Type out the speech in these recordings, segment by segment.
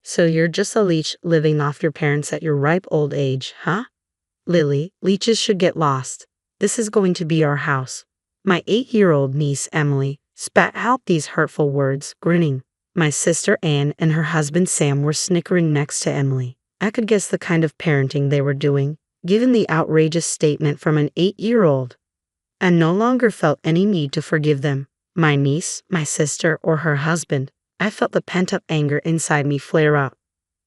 So you're just a leech living off your parents at your ripe old age, huh? Lily, leeches should get lost. This is going to be our house. My 8-year-old niece, Emily, spat out these hurtful words, grinning. My sister Anne and her husband Sam were snickering next to Emily. I could guess the kind of parenting they were doing, given the outrageous statement from an 8-year-old. I no longer felt any need to forgive them, my niece, my sister, or her husband. I felt the pent-up anger inside me flare up.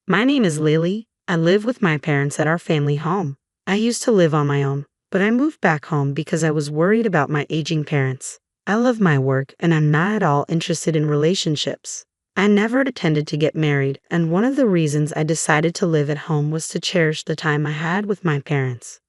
My name is Lily. I live with my parents at our family home. I used to live on my own, but I moved back home because I was worried about my aging parents. I love my work and I'm not at all interested in relationships. I never intended to get married, and one of the reasons I decided to live at home was to cherish the time I had with my parents.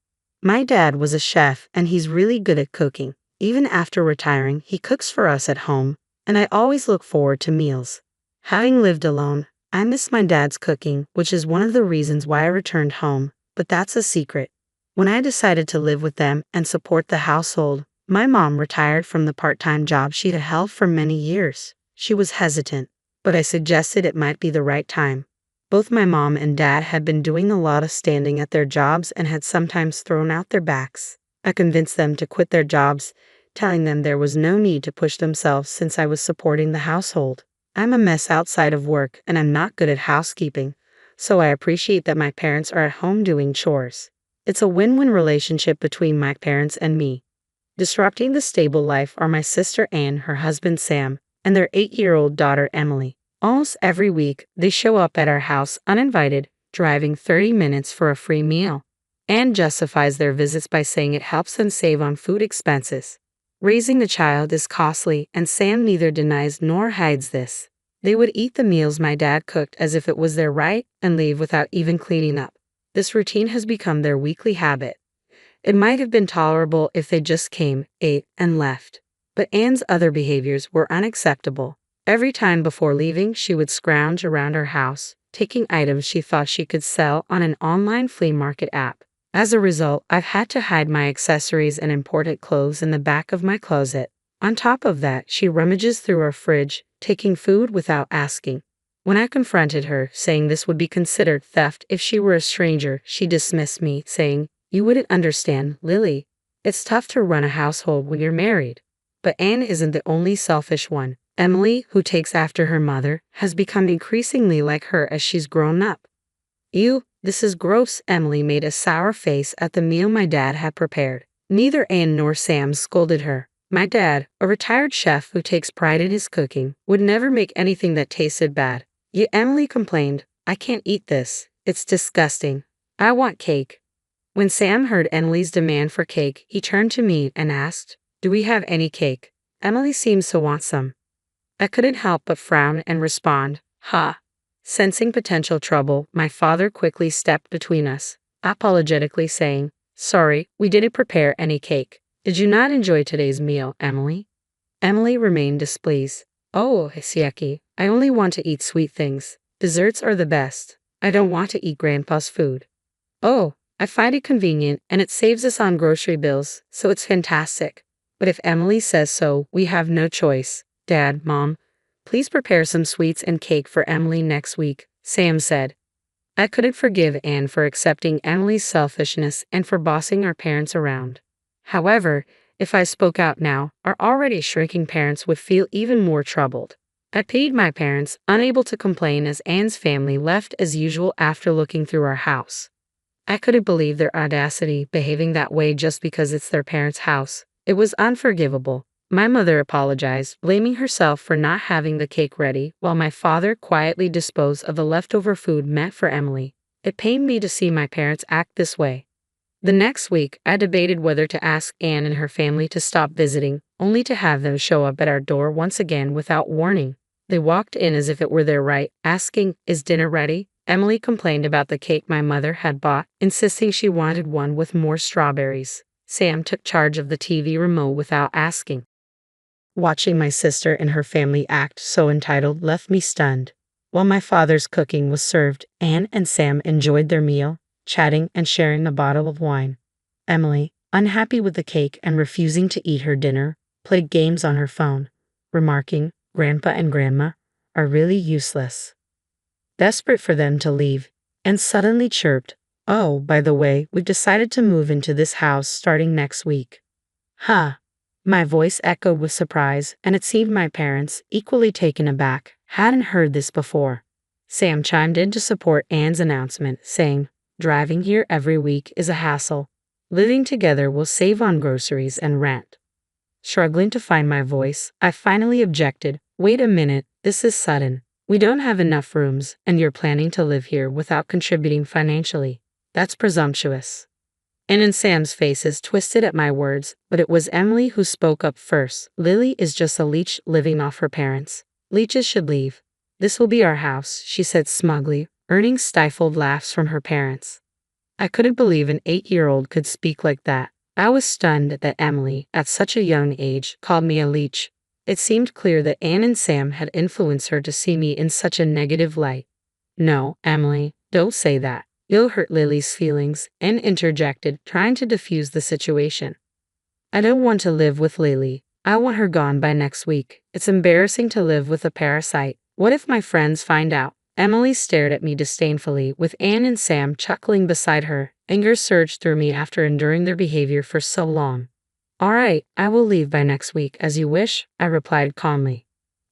My dad was a chef and he's really good at cooking. Even after retiring, he cooks for us at home, and I always look forward to meals. Having lived alone, I miss my dad's cooking, which is one of the reasons why I returned home, but that's a secret. When I decided to live with them and support the household, my mom retired from the part-time job she'd held for many years. She was hesitant, but I suggested it might be the right time. Both my mom and dad had been doing a lot of standing at their jobs and had sometimes thrown out their backs. I convinced them to quit their jobs, telling them there was no need to push themselves since I was supporting the household. I'm a mess outside of work and I'm not good at housekeeping, so I appreciate that my parents are at home doing chores. It's a win-win relationship between my parents and me. Disrupting the stable life are my sister Anne, her husband Sam, and their 8-year-old daughter Emily. Almost every week, they show up at our house uninvited, driving 30 minutes for a free meal. Anne justifies their visits by saying it helps them save on food expenses. Raising the child is costly, and Sam neither denies nor hides this. They would eat the meals my dad cooked as if it was their right and leave without even cleaning up. This routine has become their weekly habit. It might have been tolerable if they just came, ate, and left. But Anne's other behaviors were unacceptable. Every time before leaving, she would scrounge around our house, taking items she thought she could sell on an online flea market app. As a result, I've had to hide my accessories and imported clothes in the back of my closet. On top of that, she rummages through our fridge, taking food without asking. When I confronted her, saying this would be considered theft if she were a stranger, she dismissed me, saying, "You wouldn't understand, Lily. It's tough to run a household when you're married." But Anne isn't the only selfish one. Emily, who takes after her mother, has become increasingly like her as she's grown up. "Ew, this is gross." Emily made a sour face at the meal my dad had prepared. Neither Anne nor Sam scolded her. My dad, a retired chef who takes pride in his cooking, would never make anything that tasted bad. Yet Emily complained, "I can't eat this. It's disgusting. I want cake." When Sam heard Emily's demand for cake, he turned to me and asked, "Do we have any cake? Emily seems to want some." I couldn't help but frown and respond, "Ha." Sensing potential trouble, my father quickly stepped between us, apologetically saying, "Sorry, we didn't prepare any cake. Did you not enjoy today's meal, Emily?" Emily remained displeased. "Oh, Hisieki, I only want to eat sweet things. Desserts are the best. I don't want to eat Grandpa's food." "Oh, I find it convenient and it saves us on grocery bills, so it's fantastic. But if Emily says so, we have no choice." "Dad, Mom, please prepare some sweets and cake for Emily next week," Sam said. I couldn't forgive Anne for accepting Emily's selfishness and for bossing our parents around. However, if I spoke out now, our already shrinking parents would feel even more troubled. I pitied my parents, unable to complain as Anne's family left as usual after looking through our house. I couldn't believe their audacity behaving that way just because it's their parents' house. It was unforgivable. My mother apologized, blaming herself for not having the cake ready, while my father quietly disposed of the leftover food meant for Emily. It pained me to see my parents act this way. The next week, I debated whether to ask Anne and her family to stop visiting, only to have them show up at our door once again without warning. They walked in as if it were their right, asking, "Is dinner ready?" Emily complained about the cake my mother had bought, insisting she wanted one with more strawberries. Sam took charge of the TV remote without asking. Watching my sister and her family act so entitled left me stunned. While my father's cooking was served, Anne and Sam enjoyed their meal, chatting and sharing a bottle of wine. Emily, unhappy with the cake and refusing to eat her dinner, played games on her phone, remarking, "Grandpa and Grandma are really useless." desperate for them to leave, and suddenly chirped, "Oh, by the way, we've decided to move into this house starting next week." Huh. My voice echoed with surprise, and it seemed my parents, equally taken aback, hadn't heard this before. Sam chimed in to support Anne's announcement, saying, "Driving here every week is a hassle. Living together will save on groceries and rent." Struggling to find my voice, I finally objected. "Wait a minute, this is sudden. We don't have enough rooms, and you're planning to live here without contributing financially. That's presumptuous." Anne and Sam's faces twisted at my words, but it was Emily who spoke up first. "Lily is just a leech living off her parents. Leeches should leave. This will be our house," she said smugly, earning stifled laughs from her parents. I couldn't believe an 8-year-old could speak like that. I was stunned that Emily, at such a young age, called me a leech. It seemed clear that Anne and Sam had influenced her to see me in such a negative light. "No, Emily, don't say that. You'll hurt Lily's feelings," Anne interjected, trying to defuse the situation. "I don't want to live with Lily. I want her gone by next week. It's embarrassing to live with a parasite. What if my friends find out?" Emily stared at me disdainfully, with Anne and Sam chuckling beside her. Anger surged through me after enduring their behavior for so long. "All right, I will leave by next week, as you wish," I replied calmly.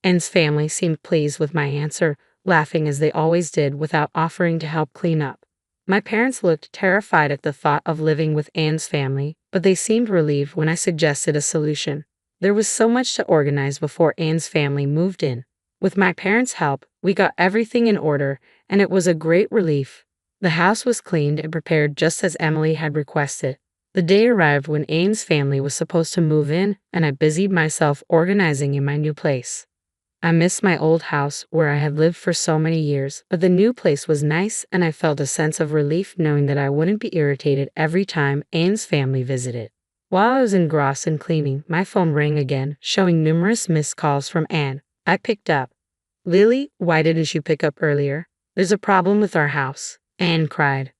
Anne's family seemed pleased with my answer, laughing as they always did without offering to help clean up. My parents looked terrified at the thought of living with Anne's family, but they seemed relieved when I suggested a solution. There was so much to organize before Anne's family moved in. With my parents' help, we got everything in order, and it was a great relief. The house was cleaned and prepared just as Emily had requested. The day arrived when Anne's family was supposed to move in, and I busied myself organizing in my new place. I missed my old house where I had lived for so many years, but the new place was nice, and I felt a sense of relief knowing that I wouldn't be irritated every time Anne's family visited. While I was engrossed in cleaning, my phone rang again, showing numerous missed calls from Anne. I picked up. "Lily, why didn't you pick up earlier? There's a problem with our house," Anne cried.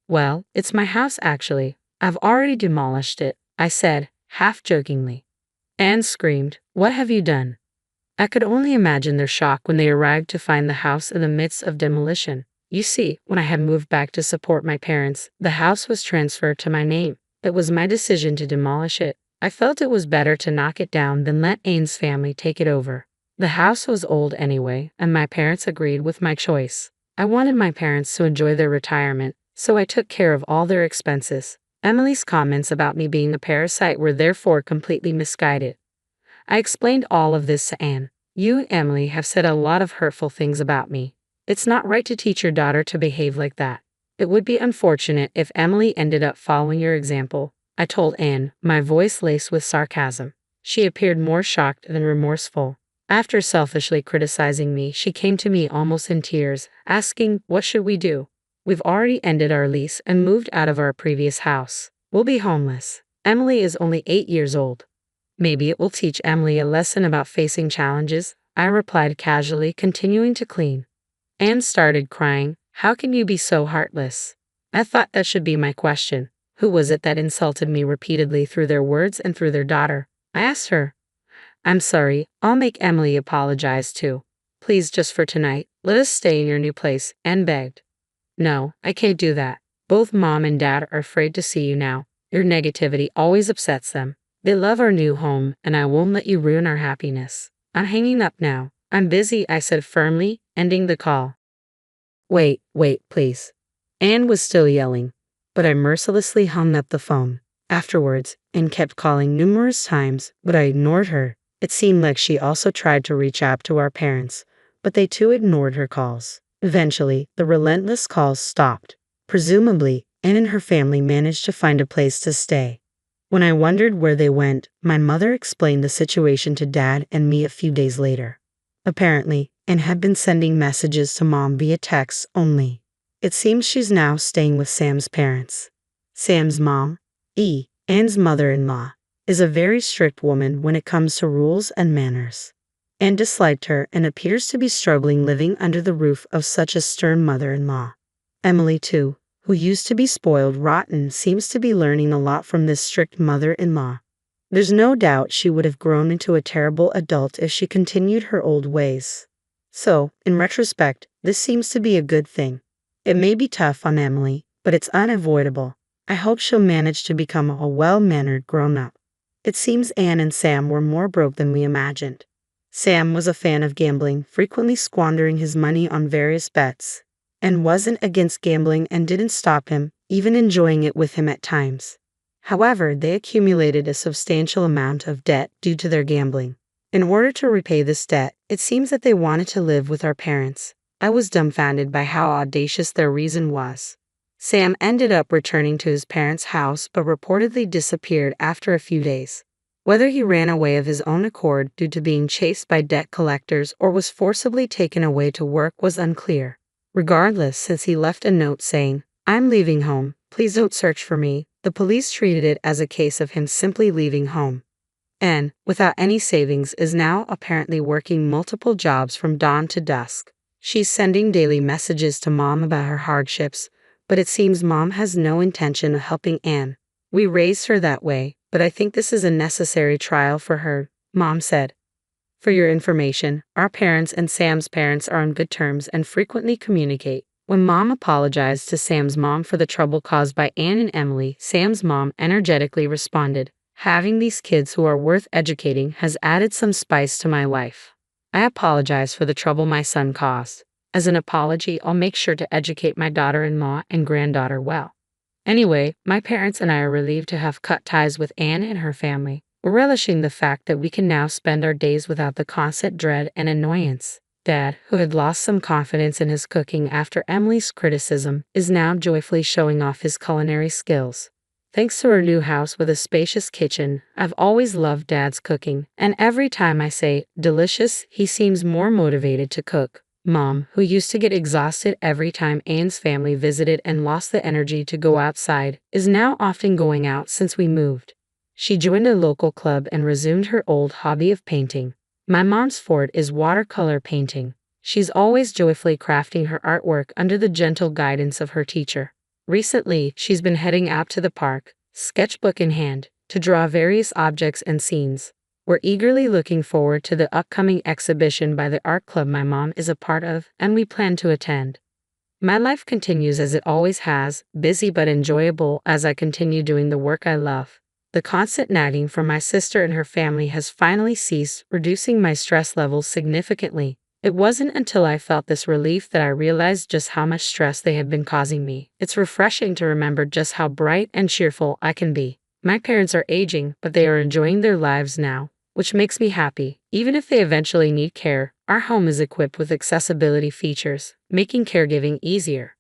"Well, it's my house actually. I've already demolished it," I said, half jokingly. Anne screamed, "What have you done?" I could only imagine their shock when they arrived to find the house in the midst of demolition. You see, when I had moved back to support my parents, the house was transferred to my name. It was my decision to demolish it. I felt it was better to knock it down than let Anne's family take it over. The house was old anyway, and my parents agreed with my choice. I wanted my parents to enjoy their retirement, so I took care of all their expenses. Emily's comments about me being a parasite were therefore completely misguided. I explained all of this to Anne. "You and Emily have said a lot of hurtful things about me. It's not right to teach your daughter to behave like that. It would be unfortunate if Emily ended up following your example," I told Anne, my voice laced with sarcasm. She appeared more shocked than remorseful. After selfishly criticizing me, she came to me almost in tears, asking, "What should we do? We've already ended our lease and moved out of our previous house. We'll be homeless. Emily is only 8 years old." "Maybe it will teach Emily a lesson about facing challenges," I replied casually, continuing to clean. Anne started crying. "How can you be so heartless?" I thought that should be my question. Who was it that insulted me repeatedly through their words and through their daughter? I asked her. "I'm sorry, I'll make Emily apologize too. Please, just for tonight, let us stay in your new place," Anne begged. "No, I can't do that. Both Mom and Dad are afraid to see you now. Your negativity always upsets them. They love our new home, and I won't let you ruin our happiness. I'm hanging up now. I'm busy," I said firmly, ending the call. Wait, please." Anne was still yelling, but I mercilessly hung up the phone. Afterwards, Anne kept calling numerous times, but I ignored her. It seemed like she also tried to reach out to our parents, but they too ignored her calls. Eventually, the relentless calls stopped. Presumably, Anne and her family managed to find a place to stay. When I wondered where they went, my mother explained the situation to Dad and me a few days later. Apparently, Anne had been sending messages to Mom via text only. It seems she's now staying with Sam's parents. Sam's mom, Anne's mother-in-law, is a very strict woman when it comes to rules and manners. Anne disliked her and appears to be struggling living under the roof of such a stern mother-in-law. Emily, too, who used to be spoiled rotten, seems to be learning a lot from this strict mother-in-law. There's no doubt she would have grown into a terrible adult if she continued her old ways. So, in retrospect, this seems to be a good thing. It may be tough on Emily, but it's unavoidable. I hope she'll manage to become a well-mannered grown-up. It seems Anne and Sam were more broke than we imagined. Sam was a fan of gambling, frequently squandering his money on various bets, and wasn't against gambling and didn't stop him, even enjoying it with him at times. However, they accumulated a substantial amount of debt due to their gambling. In order to repay this debt, it seems that they wanted to live with our parents. I was dumbfounded by how audacious their reason was. Sam ended up returning to his parents' house but reportedly disappeared after a few days. Whether he ran away of his own accord due to being chased by debt collectors or was forcibly taken away to work was unclear. Regardless, since he left a note saying, "I'm leaving home, please don't search for me," the police treated it as a case of him simply leaving home. Anne, without any savings, is now apparently working multiple jobs from dawn to dusk. She's sending daily messages to Mom about her hardships, but it seems Mom has no intention of helping Anne. "We raised her that way, but I think this is a necessary trial for her," Mom said. For your information, our parents and Sam's parents are on good terms and frequently communicate. When Mom apologized to Sam's mom for the trouble caused by Anne and Emily, Sam's mom energetically responded, "Having these kids who are worth educating has added some spice to my life. I apologize for the trouble my son caused. As an apology, I'll make sure to educate my daughter-in-law and granddaughter well." Anyway, my parents and I are relieved to have cut ties with Anne and her family. We're relishing the fact that we can now spend our days without the constant dread and annoyance. Dad, who had lost some confidence in his cooking after Emily's criticism, is now joyfully showing off his culinary skills. Thanks to our new house with a spacious kitchen, I've always loved Dad's cooking, and every time I say delicious, he seems more motivated to cook. Mom, who used to get exhausted every time Anne's family visited and lost the energy to go outside, is now often going out since we moved. She joined a local club and resumed her old hobby of painting. My mom's forte is watercolor painting. She's always joyfully crafting her artwork under the gentle guidance of her teacher. Recently, she's been heading out to the park, sketchbook in hand, to draw various objects and scenes. We're eagerly looking forward to the upcoming exhibition by the art club my mom is a part of, and we plan to attend. My life continues as it always has, busy but enjoyable as I continue doing the work I love. The constant nagging from my sister and her family has finally ceased, reducing my stress levels significantly. It wasn't until I felt this relief that I realized just how much stress they had been causing me. It's refreshing to remember just how bright and cheerful I can be. My parents are aging, but they are enjoying their lives now, which makes me happy. Even if they eventually need care, our home is equipped with accessibility features, making caregiving easier.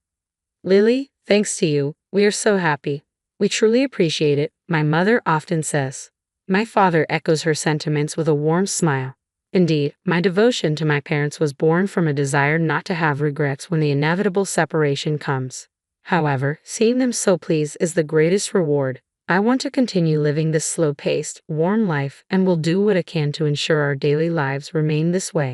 "Lily, thanks to you, we are so happy. We truly appreciate it," my mother often says. My father echoes her sentiments with a warm smile. Indeed, my devotion to my parents was born from a desire not to have regrets when the inevitable separation comes. However, seeing them so pleased is the greatest reward. I want to continue living this slow-paced, warm life and will do what I can to ensure our daily lives remain this way.